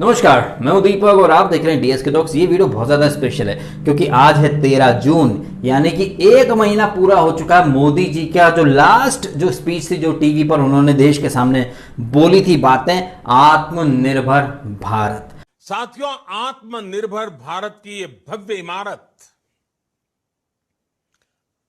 नमस्कार, मैं हूं दीपक और आप देख रहे हैं डीएसके टॉक्स। ये वीडियो बहुत ज्यादा स्पेशल है क्योंकि आज है 13 जून, यानी कि एक महीना पूरा हो चुका है मोदी जी का जो लास्ट जो स्पीच थी, जो टीवी पर उन्होंने देश के सामने बोली थी बातें, आत्मनिर्भर भारत। साथियों, आत्मनिर्भर भारत की ये भव्य इमारत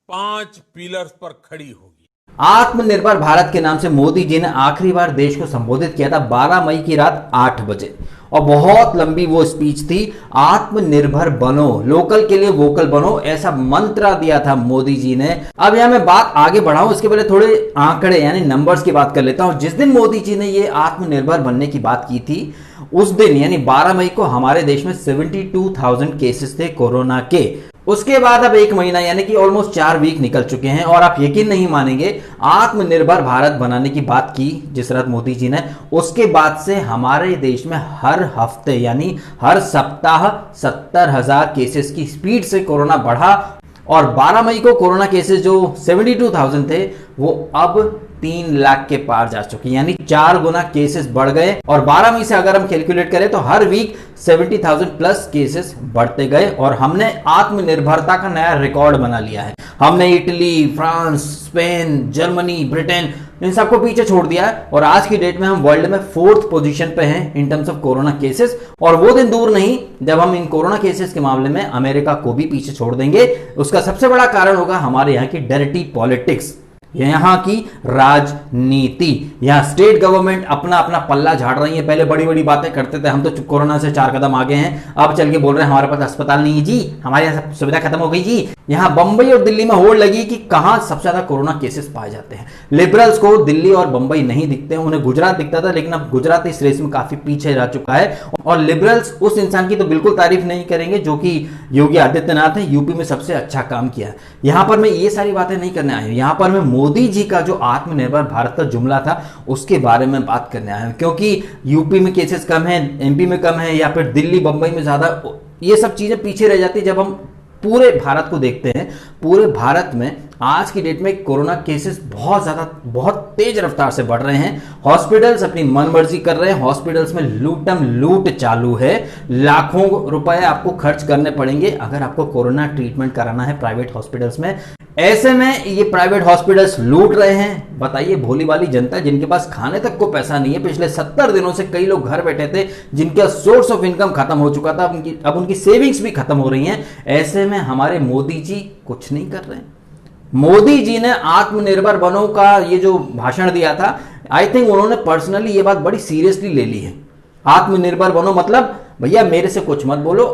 5 पिलर्स पर खड़ी होगी। आत्मनिर्भर भारत के नाम से मोदी जी ने आखिरी बार देश को संबोधित किया था 12 मई की रात 8 बजे, और बहुत लंबी वो स्पीच थी। आत्मनिर्भर बनो, लोकल के लिए वोकल बनो, ऐसा मंत्र दिया था मोदी जी ने। अब यहां मैं बात आगे बढ़ाऊं, इसके पहले थोड़े आंकड़े यानी नंबर्स की बात कर लेता हूं। जिस दिन मोदी जी ने ये आत्मनिर्भर बनने की बात की थी, उस दिन यानी 12 मई को हमारे देश में 72,000 केसेस थे कोरोना के। उसके बाद अब एक महीना यानी कि ऑलमोस्ट 4 वीक निकल चुके हैं, और आप यकीन नहीं मानेंगे, आत्मनिर्भर भारत बनाने की बात की जिस रात मोदी जी ने, उसके बाद से हमारे देश में हर हफ्ते यानी हर सप्ताह 70,000 केसेस की स्पीड से कोरोना बढ़ा, और 12 मई को कोरोना केसेस जो 72,000 थे वो अब 3 लाख के पार जा चुके, यानी 4 गुना केसेस बढ़ गए। और 12 मई से अगर हम कैलकुलेट करें तो हर वीक 70,000 प्लस केसेस बढ़ते गए, और हमने आत्मनिर्भरता का नया रिकॉर्ड बना लिया है। हमने Italy, France, Spain, Germany, Britain, इन सबको पीछे छोड़ दिया है, और आज की डेट में हम वर्ल्ड में 4th पोजीशन पे हैं in terms of corona cases. और वो दिन दूर नहीं जब हम इन कोरोना केसेस के मामले में अमेरिका को भी पीछे छोड़ देंगे। उसका सबसे बड़ा कारण होगा हमारे यहाँ की डर्टी पॉलिटिक्स, यहां की राजनीति। यहां स्टेट गवर्नमेंट अपना अपना पल्ला झाड़ रही है। पहले बड़ी बड़ी बातें करते थे, हम तो कोरोना से 4 कदम आगे हैं, अब चल के बोल रहे हैं हमारे पास अस्पताल नहीं है जी, हमारे यहाँ सब सुविधा खत्म हो गई जी। यहां बंबई और दिल्ली में होड़ लगी कि कहां सबसे ज्यादा कोरोना केसेस पाए जाते हैं। लिबरल्स को दिल्ली और बंबई नहीं दिखते, उन्हें गुजरात दिखता था, लेकिन अब गुजरात इस रेस में काफी पीछे रह चुका है। और लिबरल्स उस इंसान की तो बिल्कुल तारीफ नहीं करेंगे जो कि योगी आदित्यनाथ है, यूपी में सबसे अच्छा काम किया है। यहां पर मैं ये सारी बातें नहीं करने आया हूं, यहां पर मैं मोदी जी का जो आत्मनिर्भर भारत का जुमला था उसके बारे में बात करने आया हूं, क्योंकि यूपी में केसेस कम है, एमपी में कम है, या फिर दिल्ली बंबई में ज्यादा, ये सब चीजें पीछे रह जाती जब हम पूरे भारत को देखते हैं। पूरे भारत में आज की डेट में कोरोना केसेस बहुत ज्यादा, बहुत तेज रफ्तार से बढ़ रहे हैं। हॉस्पिटल्स अपनी मनमर्जी कर रहे हैं, हॉस्पिटल्स में लूटम लूट चालू है। लाखों रुपए आपको खर्च करने पड़ेंगे अगर आपको कोरोना ट्रीटमेंट कराना है प्राइवेट हॉस्पिटल्स में। ऐसे में ये प्राइवेट हॉस्पिटल्स लूट रहे हैं। बताइए, भोली वाली जनता जिनके पास खाने तक को पैसा नहीं है, पिछले 70 दिनों से कई लोग घर बैठे थे, जिनका सोर्स ऑफ इनकम खत्म हो चुका था, अब उनकी सेविंग्स भी खत्म हो रही हैं। ऐसे में हमारे मोदी जी कुछ नहीं कर रहे हैं। मोदी जी ने आत्मनिर्भर बनो का ये जो भाषण दिया था, आई थिंक उन्होंने पर्सनली ये बात बड़ी सीरियसली ले ली है। आत्मनिर्भर बनो मतलब भैया मेरे से कुछ मत बोलो,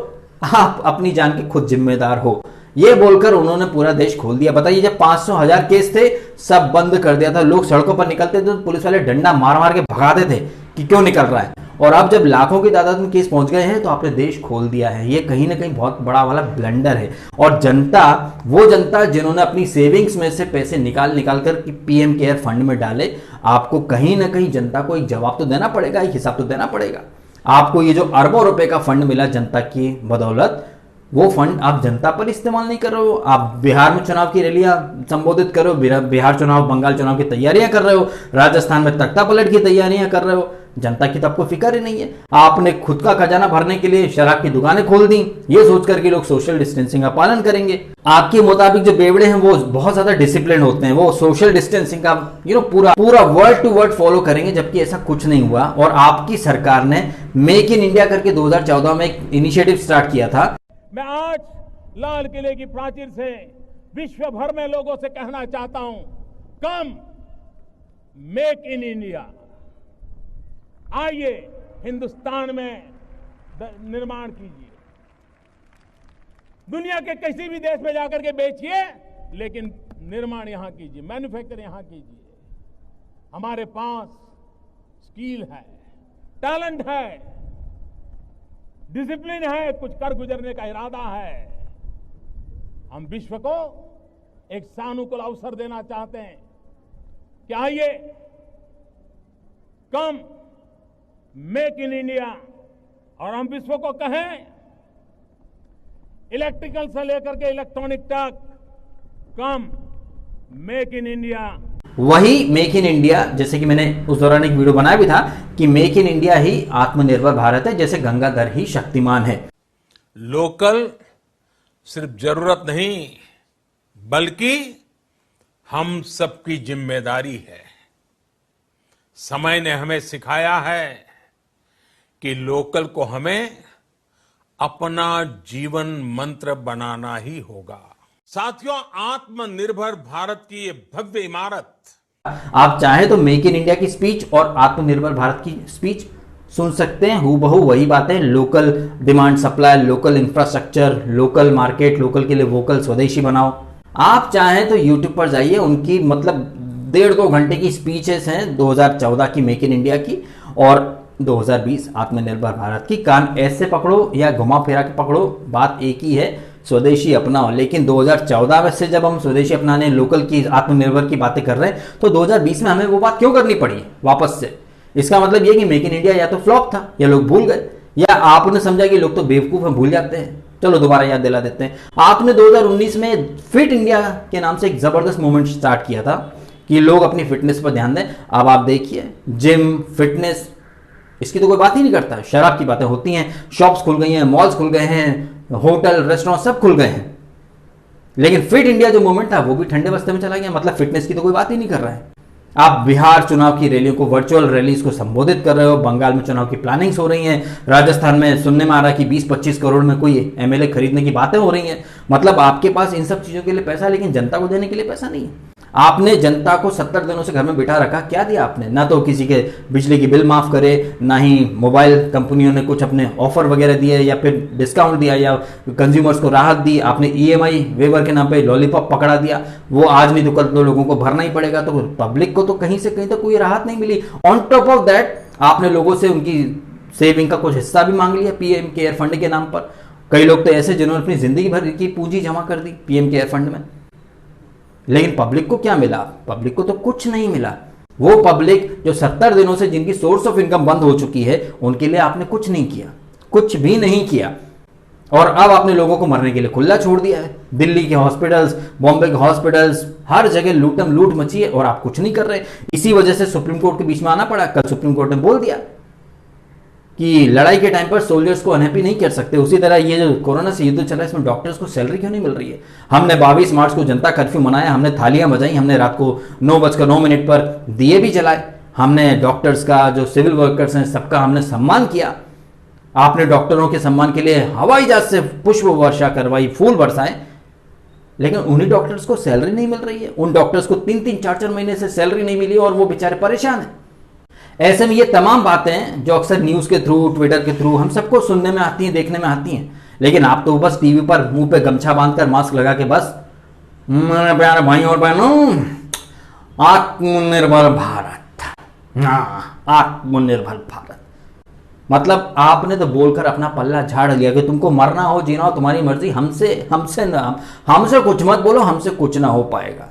आप अपनी जान के खुद जिम्मेदार हो, ये बोलकर उन्होंने पूरा देश खोल दिया। बताइए, जब 500,000 केस थे सब बंद कर दिया था, लोग सड़कों पर निकलते थे तो पुलिस वाले डंडा मार मार के भगाते थे कि क्यों निकल रहा है। और अब जब लाखों की तादाद में केस पहुंच गए हैं तो आपने देश खोल दिया है। ये कहीं ना कहीं बहुत बड़ा वाला ब्लंडर है। और जनता, वो जनता जिन्होंने अपनी सेविंग्स में से पैसे निकाल निकाल कर पीएम केयर फंड में डाले, आपको कहीं ना कहीं जनता को एक जवाब तो देना पड़ेगा, एक हिसाब तो देना पड़ेगा। आपको ये जो अरबों रुपए का फंड मिला जनता की बदौलत, वो फंड आप जनता पर इस्तेमाल नहीं कर रहे हो। आप बिहार में चुनाव की रैलियां संबोधित कर रहे हो, बिहार चुनाव, बंगाल चुनाव की तैयारियां कर रहे हो, राजस्थान में तख्ता पलट की तैयारियां कर रहे हो। जनता की तो आपको फिक्र ही नहीं है। आपने खुद का खजाना भरने के लिए शराब की दुकानें खोल दी, ये सोचकर कि लोग सोशल डिस्टेंसिंग का पालन करेंगे। आपके मुताबिक जो बेवड़े हैं वो बहुत ज्यादा डिसिप्लिन होते हैं, वो सोशल डिस्टेंसिंग का पूरा वर्ड टू वर्ड फॉलो करेंगे, जबकि ऐसा कुछ नहीं हुआ। और आपकी सरकार ने मेक इन इंडिया करके 2014 में एक इनिशिएटिव स्टार्ट किया था। मैं आज लाल किले की प्राचीर से विश्व भर में लोगों से कहना चाहता हूं, कम मेक इन इंडिया, आइए हिंदुस्तान में निर्माण कीजिए। दुनिया के किसी भी देश में जाकर के बेचिए, लेकिन निर्माण यहां कीजिए, मैन्युफैक्चर यहां कीजिए। हमारे पास स्किल है, टैलेंट है, डिसिप्लिन है, कुछ कर गुजरने का इरादा है। हम विश्व को एक सानुकूल अवसर देना चाहते हैं कि आइए, कम मेक इन इंडिया, और हम विश्व को कहें इलेक्ट्रिकल से लेकर के इलेक्ट्रॉनिक तक, कम मेक इन इंडिया। वही मेक इन इंडिया, जैसे कि मैंने उस दौरान एक वीडियो बनाया भी था कि मेक इन इंडिया ही आत्मनिर्भर भारत है, जैसे गंगाधर ही शक्तिमान है। लोकल सिर्फ जरूरत नहीं बल्कि हम सबकी जिम्मेदारी है। समय ने हमें सिखाया है कि लोकल को हमें अपना जीवन मंत्र बनाना ही होगा। साथियों, आत्मनिर्भर भारत की ये भव्य इमारत, आप चाहे तो मेक इन इंडिया की स्पीच और आत्मनिर्भर भारत की स्पीच सुन सकते हैं, हूबहू वही बातें। Local demand supply, local infrastructure, local market, local के लिए वोकल, स्वदेशी बनाओ। आप चाहें तो यूट्यूब पर जाइए, उनकी मतलब 1.5-2 घंटे की स्पीचेस हैं 2014 की मेक इन इंडिया की और 2020 आत्मनिर्भर भारत की। कान ऐसे पकड़ो या घुमा फिरा के पकड़ो, बात एक ही है, स्वदेशी अपनाओ। लेकिन 2014 में से जब हम स्वदेशी अपनाने, लोकल की, आत्मनिर्भर की बातें कर रहे हैं, तो 2020 में हमें वो बात क्यों करनी पड़ी वापस से? इसका मतलब ये कि मेक इन इंडिया या तो फ्लॉप था या लोग भूल गए, या आपने समझा कि लोग तो बेवकूफ हैं, भूल जाते हैं। चलो दोबारा याद दिला देते हैं। आपने 2019 में फिट इंडिया के नाम से एक जबरदस्त मूवमेंट स्टार्ट किया था कि लोग अपनी फिटनेस पर ध्यान दें। अब आप देखिए, जिम, फिटनेस, इसकी तो कोई बात ही नहीं करता। शराब की बातें होती हैं, शॉप्स खुल गई हैं, मॉल्स खुल गए हैं, होटल, रेस्टोरेंट सब खुल गए हैं। लेकिन फिट इंडिया जो मूवमेंट था वो भी ठंडे बस्ते में चला गया। मतलब फिटनेस की तो कोई बात ही नहीं कर रहा है। आप बिहार चुनाव की रैलियों को, वर्चुअल रैलीज को संबोधित कर रहे हो, बंगाल में चुनाव की प्लानिंग्स हो रही हैं, राजस्थान में सुनने में आ रहा है कि 20-25 करोड़ में कोई एमएलए खरीदने की बातें हो रही हैं। मतलब आपके पास इन सब चीजों के लिए पैसा, लेकिन जनता को देने के लिए पैसा नहीं है। आपने जनता को 70 दिनों से घर में बिठा रखा, क्या दिया आपने? ना तो किसी के बिजली की बिल माफ करे, ना ही मोबाइल कंपनियों ने कुछ अपने ऑफर वगैरह दिए या फिर डिस्काउंट दिया या कंज्यूमर्स को राहत दी। आपने ईएमआई वेवर के नाम पे लॉलीपॉप पकड़ा दिया, वो आज नहीं तो कल तो लोगों को भरना ही पड़ेगा। तो पब्लिक को तो कहीं से कहीं तक कोई राहत नहीं मिली। ऑन टॉप ऑफ दैट आपने लोगों से उनकी सेविंग का कुछ हिस्सा भी मांग लिया पीएम केयर फंड के नाम पर। कई लोग तो ऐसे जिन्होंने अपनी जिंदगी भर की पूंजी जमा कर दी पीएम केयर फंड में। लेकिन पब्लिक को क्या मिला? पब्लिक को तो कुछ नहीं मिला। वो पब्लिक जो 70 दिनों से जिनकी सोर्स ऑफ इनकम बंद हो चुकी है, उनके लिए आपने कुछ नहीं किया, कुछ भी नहीं किया। और अब आपने लोगों को मरने के लिए खुला छोड़ दिया है। दिल्ली के हॉस्पिटल्स, बॉम्बे के हॉस्पिटल्स, हर जगह लूटम लूट मची है और आप कुछ नहीं कर रहे। इसी वजह से सुप्रीम कोर्ट के बीच में आना पड़ा। कल सुप्रीम कोर्ट ने बोल दिया कि लड़ाई के टाइम पर सोल्जर्स को अनहैप्पी नहीं कर सकते। उसी तरह ये जो कोरोना से युद्ध चल रहा है, इसमें डॉक्टर्स को सैलरी क्यों नहीं मिल रही है? हमने 22 मार्च को जनता कर्फ्यू मनाया, हमने थालियां बजाई, हमने रात को 9:09 पर दिए भी जलाए, हमने डॉक्टर्स का, जो सिविल वर्कर्स हैं, सबका हमने सम्मान किया। आपने डॉक्टरों के सम्मान के लिए हवाई जहाज से पुष्प वर्षा करवाई, फूल बरसाए, लेकिन उन्हीं डॉक्टर्स को सैलरी नहीं मिल रही है। उन डॉक्टर्स को 3-3, 4-4 महीने से सैलरी नहीं मिली और वो बेचारे परेशान हैं। ऐसे में ये तमाम बातें जो अक्सर न्यूज के थ्रू, ट्विटर के थ्रू हम सबको सुनने में आती हैं, देखने में आती हैं, लेकिन आप तो बस टीवी पर मुंह पे गमछा बांधकर, मास्क लगा के बस मेरे प्यारे भाई और बहनों, आत्मनिर्भर भारत, आत्मनिर्भर भारत। मतलब आपने तो बोलकर अपना पल्ला झाड़ लिया कि तुमको मरना हो, जीना हो, तुम्हारी मर्जी, हमसे कुछ मत बोलो, हमसे कुछ ना हो पाएगा।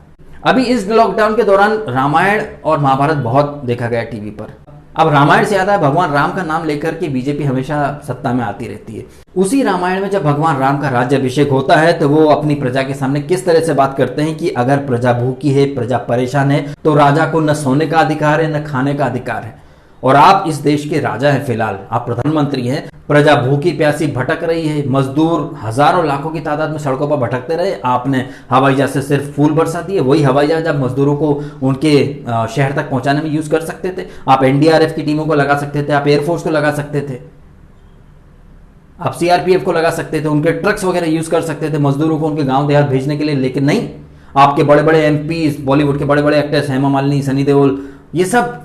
अभी इस लॉकडाउन के दौरान रामायण और महाभारत बहुत देखा गया टीवी पर। अब रामायण से याद है, भगवान राम का नाम लेकर के बीजेपी हमेशा सत्ता में आती रहती है। उसी रामायण में जब भगवान राम का राज्याभिषेक होता है तो वो अपनी प्रजा के सामने किस तरह से बात करते हैं कि अगर प्रजा भूखी है, प्रजा परेशान है, तो राजा को न सोने का अधिकार है, न खाने का अधिकार है। और आप इस देश के राजा हैं, फिलहाल आप प्रधानमंत्री हैं। प्रजा भूखी प्यासी भटक रही है, मजदूर हजारों लाखों की तादाद में सड़कों पर भटकते रहे। आपने हवाई जहाज से सिर्फ फूल बरसा दिए। वही हवाई जहाज आप मजदूरों को उनके शहर तक पहुंचाने में यूज कर सकते थे। आप एनडीआरएफ की टीमों को लगा सकते थे, आप एयरफोर्स को लगा सकते थे, आप सीआरपीएफ को लगा सकते थे, उनके ट्रक्स वगैरह यूज कर सकते थे मजदूरों को उनके गांव देहात भेजने के लिए। लेकिन नहीं, आपके बड़े बड़े एमपी, बॉलीवुड के बड़े बड़े एक्टर्स, हेमा मालिनी, सनी देओल, ये सब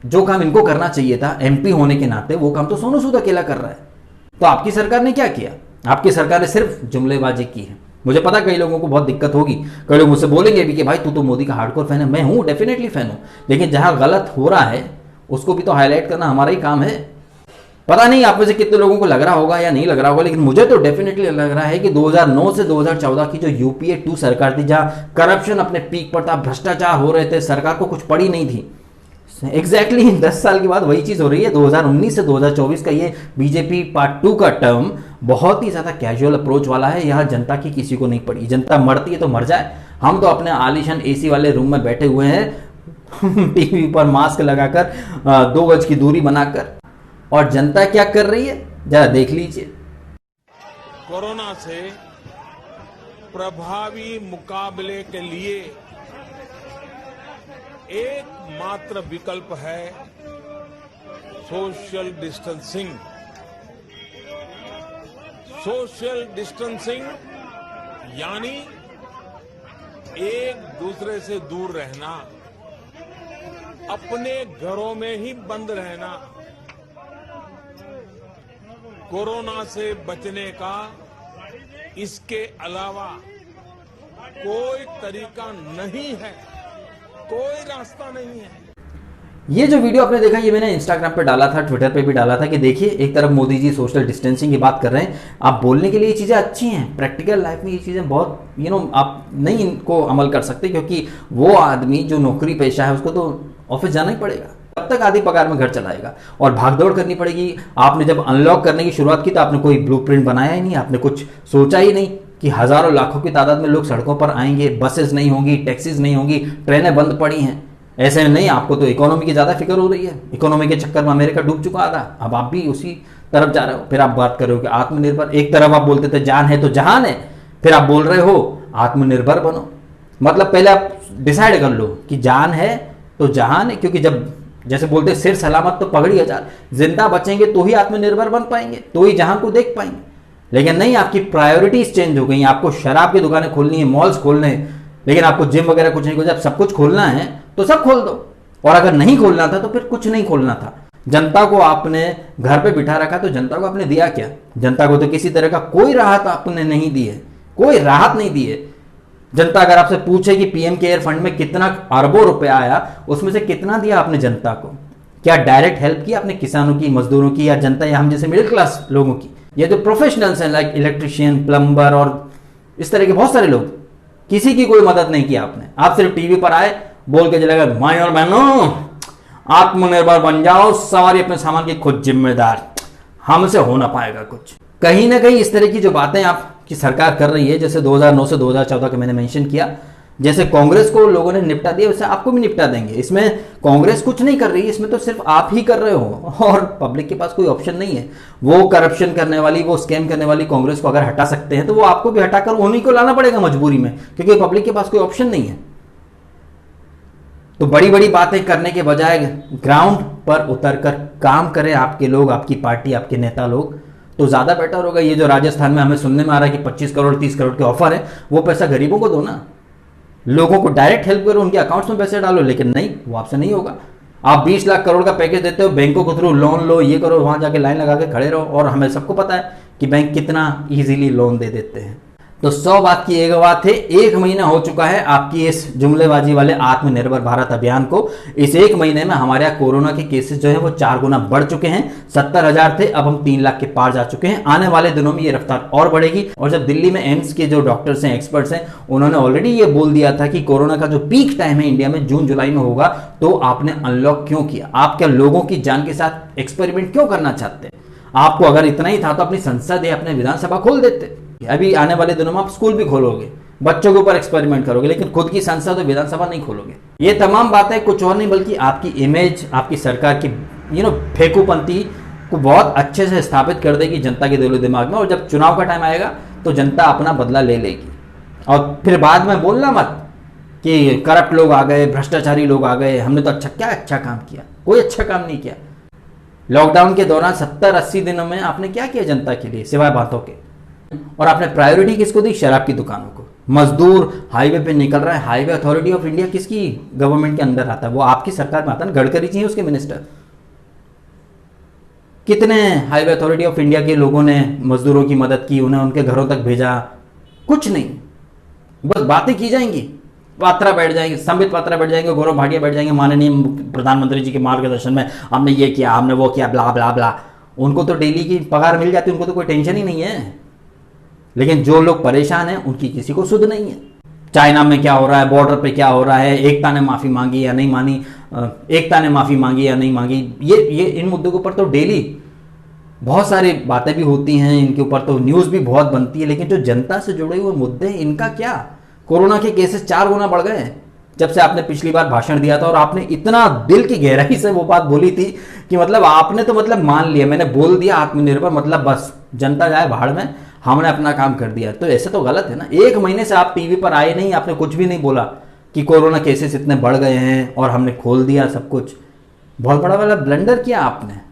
जो काम इनको करना चाहिए था एमपी होने के नाते, वो काम तो सोनू सूद अकेला कर रहा है। तो आपकी सरकार ने क्या किया? आपकी सरकार ने सिर्फ जुमलेबाजी की है। मुझे पता कई लोगों को बहुत दिक्कत होगी, कई लोग मुझसे बोलेंगे भी कि भाई तू तो मोदी का हार्डकोर फैन है। मैं हूं, डेफिनेटली फैन हूं, लेकिन जहां गलत हो रहा है उसको भी तो हाईलाइट करना हमारा ही काम है। पता नहीं आप में से कितने लोगों को लग रहा होगा या नहीं लग रहा होगा, लेकिन मुझे तो डेफिनेटली लग रहा है कि 2009 से 2014 की जो यूपीए 2 सरकार थी, जहां करप्शन अपने पीक पर था, भ्रष्टाचार हो रहे थे, सरकार को कुछ पड़ी नहीं थी, एग्जैक्टली 10 साल के बाद वही चीज हो रही है। 2019 से 2024 का ये बीजेपी पार्ट 2 का टर्म बहुत ही ज्यादा कैजुअल अप्रोच वाला है। यहां जनता की किसी को नहीं पड़ी। जनता मरती है तो मर जाए, हम तो अपने आलीशान एसी वाले रूम में बैठे हुए हैं, टीवी पर मास्क लगाकर 2 गज की दूरी बनाकर। और जनता क्या कर रही है जरा देख लीजिए। कोरोना से प्रभावी मुकाबले के लिए एकमात्र विकल्प है सोशल डिस्टेंसिंग। सोशल डिस्टेंसिंग यानी एक दूसरे से दूर रहना, अपने घरों में ही बंद रहना। कोरोना से बचने का इसके अलावा कोई तरीका नहीं है, कोई रास्ता नहीं है। ये जो वीडियो आपने देखा ये मैंने इंस्टाग्राम पे डाला था, ट्विटर पे भी डाला था कि देखिए एक तरफ मोदी जी सोशल डिस्टेंसिंग की बात कर रहे हैं, आप बोलने के लिए ये चीज़ें अच्छी हैं, प्रैक्टिकल लाइफ में ये चीज़ें बहुत आप नहीं इनको अमल कर सकते, क्योंकि वो आदमी जो नौकरी पेशा है उसको तो ऑफिस जाना ही पड़ेगा, तब तक आधी पगार में घर चलाएगा और भागदौड़ करनी पड़ेगी। आपने जब अनलॉक करने की शुरुआत की तो आपने कोई ब्लूप्रिंट बनाया ही नहीं, आपने कुछ सोचा ही नहीं कि हजारों लाखों की तादाद में लोग सड़कों पर आएंगे, बसेस नहीं होंगी, टैक्सीज नहीं होंगी, ट्रेनें बंद पड़ी हैं। ऐसे में नहीं, आपको तो इकोनॉमी की ज़्यादा फिक्र हो रही है, इकोनॉमी के चक्कर में अमेरिका डूब चुका आधा, अब आप भी उसी तरफ जा रहे हो। फिर आप बात कर रहे हो कि आत्मनिर्भर, एक तरफ आप बोलते थे जान है तो जहान है, फिर आप बोल रहे हो आत्मनिर्भर बनो। मतलब पहले आप डिसाइड कर लो कि जान है तो जहान है, क्योंकि जब जैसे बोलते सिर सलामत तो पगड़ी हजार, जिंदा बचेंगे तो ही आत्मनिर्भर बन पाएंगे, तो ही जहां को देख पाएंगे। लेकिन नहीं, आपकी प्रायोरिटीज चेंज हो गई। आपको शराब की दुकानें खोलनी है, मॉल्स खोलने हैं, लेकिन आपको जिम वगैरह कुछ नहीं खोलना। जब सब कुछ खोलना है तो सब खोल दो, और अगर नहीं खोलना था तो फिर कुछ नहीं खोलना था। जनता को आपने घर पे बिठा रखा तो जनता को आपने दिया क्या? जनता को तो किसी तरह का कोई राहत आपने नहीं दी है, कोई राहत नहीं दी है। जनता अगर आपसे पूछे कि पीएम केयर फंड में कितना अरबों रुपया आया, उसमें से कितना दिया आपने जनता को? क्या डायरेक्ट हेल्प की आपने किसानों की, मजदूरों की, या जनता या हम जैसे मिडिल क्लास लोगों की? ये जो प्रोफेशनल्स हैं लाइक इलेक्ट्रिशियन, प्लम्बर और इस तरह के बहुत सारे लोग, किसी की कोई मदद नहीं की आपने। आप सिर्फ टीवी पर आए, बोल के चलेगा भाई और बहनों आत्मनिर्भर बन जाओ, सवारी अपने सामान की खुद जिम्मेदार, हमसे हो ना पाएगा कुछ। कहीं ना कहीं इस तरह की जो बातें आपकी सरकार कर रही है, जैसे 2009 से 2014 का मैंने मेंशन किया, जैसे कांग्रेस को लोगों ने निपटा दिया वैसे आपको भी निपटा देंगे। इसमें कांग्रेस कुछ नहीं कर रही है, इसमें तो सिर्फ आप ही कर रहे हो और पब्लिक के पास कोई ऑप्शन नहीं है। वो करप्शन करने वाली, वो स्कैम करने वाली कांग्रेस को अगर हटा सकते हैं तो वो आपको भी हटाकर उन्हीं को लाना पड़ेगा मजबूरी में, क्योंकि पब्लिक के पास कोई ऑप्शन नहीं है। तो बड़ी बड़ी बातें करने के बजाय ग्राउंड पर उतरकर काम करें आपके लोग, आपकी पार्टी, आपके नेता लोग, तो ज्यादा बेटर होगा। ये जो राजस्थान में हमें सुनने में आ रहा है कि 25 करोड़ 30 करोड़ के ऑफर है, वो पैसा गरीबों को दो ना, लोगों को डायरेक्ट हेल्प करो, उनके अकाउंट्स में पैसे डालो। लेकिन नहीं, वो आपसे नहीं होगा। आप 20 लाख करोड़ का पैकेज देते हो, बैंकों के थ्रू लोन लो, ये करो, वहां जाके लाइन लगा के खड़े रहो, और हमें सबको पता है कि बैंक कितना इजीली लोन दे देते हैं। तो 100 बात की एक बात है, 1 महीना हो चुका है आपकी इस जुमलेबाजी वाले आत्मनिर्भर भारत अभियान को। इस 1 महीने में हमारे यहाँ कोरोना के केसेस जो हैं वो 4 गुना बढ़ चुके हैं। 70,000 थे, अब हम 3 लाख के पार जा चुके हैं। आने वाले दिनों में ये रफ्तार और बढ़ेगी। और जब दिल्ली में एम्स के जो डॉक्टर्स हैं, एक्सपर्ट्स हैं, उन्होंने ऑलरेडी ये बोल दिया था कि कोरोना का जो पीक टाइम है इंडिया में जून जुलाई में होगा, तो आपने अनलॉक क्यों किया? आप क्या लोगों की जान के साथ एक्सपेरिमेंट क्यों करना चाहते हैं? आपको अगर इतना ही था तो अपनी संसद या अपने विधानसभा खोल देते। अभी आने वाले दिनों में आप स्कूल भी खोलोगे, बच्चों के ऊपर एक्सपेरिमेंट करोगे, लेकिन खुद की संसद और विधानसभा नहीं खोलोगे। ये तमाम बातें कुछ और नहीं बल्कि आपकी इमेज, आपकी सरकार की फेंकूपंती को बहुत अच्छे से स्थापित कर देगी जनता के दिलो दिमाग में। और जब चुनाव का टाइम आएगा तो जनता अपना बदला ले लेगी। और फिर बाद में बोलना मत कि करप्ट लोग आ गए, भ्रष्टाचारी लोग आ गए, हमने तो अच्छा काम किया। कोई अच्छा काम नहीं किया। लॉकडाउन के दौरान 70-80 दिनों में आपने क्या किया जनता के लिए सिवाय बातों के? और आपने प्रायोरिटी किसको दी? शराब की दुकानों को। मजदूर हाईवे पे निकल रहा है, हाईवे अथॉरिटी ऑफ इंडिया किसकी गवर्नमेंट के अंदर आता है? वो आपकी सरकार में आता है। गडकरी जी हैं उसके मिनिस्टर। कितने हाईवे अथॉरिटी ऑफ इंडिया के लोगों ने मजदूरों की मदद की, उन्हें उनके घरों तक भेजा? कुछ नहीं, बस बातें की जाएंगी। पात्रा बैठ जाएंगे, संबित पात्रा बैठ जाएंगे, गौरव भाटिया बैठ जाएंगे, माननीय प्रधानमंत्री जी के मार्गदर्शन में हमने ये किया, हमने वो किया, ब्ला ब्ला ब्ला। उनको तो डेली की पगार मिल जाती है, उनको तो कोई टेंशन ही नहीं है। लेकिन जो लोग परेशान हैं उनकी किसी को सुध नहीं है। चाइना में क्या हो रहा है, बॉर्डर पे क्या हो रहा है, एकता ने माफी मांगी या नहीं मानी, एकता ने माफी मांगी या नहीं मांगी, ये इन मुद्दों के ऊपर तो डेली बहुत सारी बातें भी होती हैं, इनके ऊपर तो न्यूज़ भी बहुत बनती है। लेकिन जो जनता से जुड़े हुए मुद्दे हैं, इनका क्या? कोरोना के केसेस 4 गुना बढ़ गए हैं, जब से आपने पिछली बार भाषण दिया था, और आपने इतना दिल की गहराई से वो बात बोली थी कि मतलब आपने तो मतलब मान लिया, मैंने बोल दिया आत्मनिर्भर, मतलब बस जनता जाए भाड़ में, हमने अपना काम कर दिया। तो ऐसे तो गलत है ना। 1 महीने से आप टीवी पर आए नहीं, आपने कुछ भी नहीं बोला कि कोरोना केसेस इतने बढ़ गए हैं और हमने खोल दिया सब कुछ। बहुत बड़ा वाला ब्लंडर किया आपने।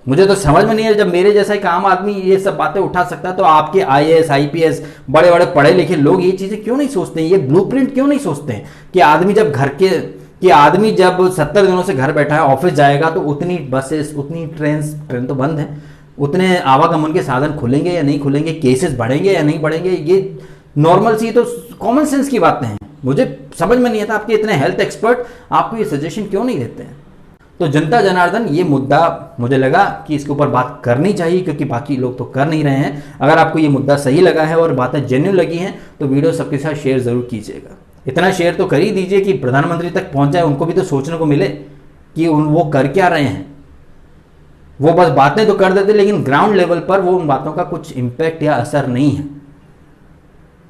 मुझे तो समझ में नहीं है, जब मेरे जैसा एक आम आदमी ये सब बातें उठा सकता है, तो आपके IAS IPS बड़े बड़े पढ़े लिखे लोग ये चीजें क्यों नहीं सोचते हैं, ये ब्लूप्रिंट क्यों नहीं सोचते हैं कि आदमी जब आदमी जब 70 दिनों से घर बैठा है, ऑफिस जाएगा तो उतनी बसेस, उतनी ट्रेन तो बंद है, उतने आवागमन के साधन खुलेंगे या नहीं खुलेंगे, केसेस बढ़ेंगे या नहीं बढ़ेंगे, ये नॉर्मल सी तो कॉमन सेंस की बातें हैं। मुझे समझ में नहीं आता आपके इतने हेल्थ एक्सपर्ट आपको ये सजेशन क्यों नहीं देते हैं। तो जनता जनार्दन, ये मुद्दा मुझे लगा कि इसके ऊपर बात करनी चाहिए, क्योंकि बाकी लोग तो कर नहीं रहे हैं। अगर आपको ये मुद्दा सही लगा है और बातें जेन्युइन लगी हैं तो वीडियो सबके साथ शेयर जरूर कीजिएगा। इतना शेयर तो कर ही दीजिए कि प्रधानमंत्री तक पहुंच जाए, उनको भी तो सोचने को मिले कि वो कर क्या रहे हैं। वो बस बातें तो कर देते, लेकिन ग्राउंड लेवल पर वो उन बातों का कुछ इंपैक्ट या असर नहीं है।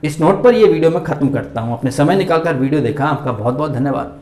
इस नोट पर ये वीडियो मैं खत्म करता हूं। अपने समय निकालकर वीडियो देखा, आपका बहुत बहुत धन्यवाद।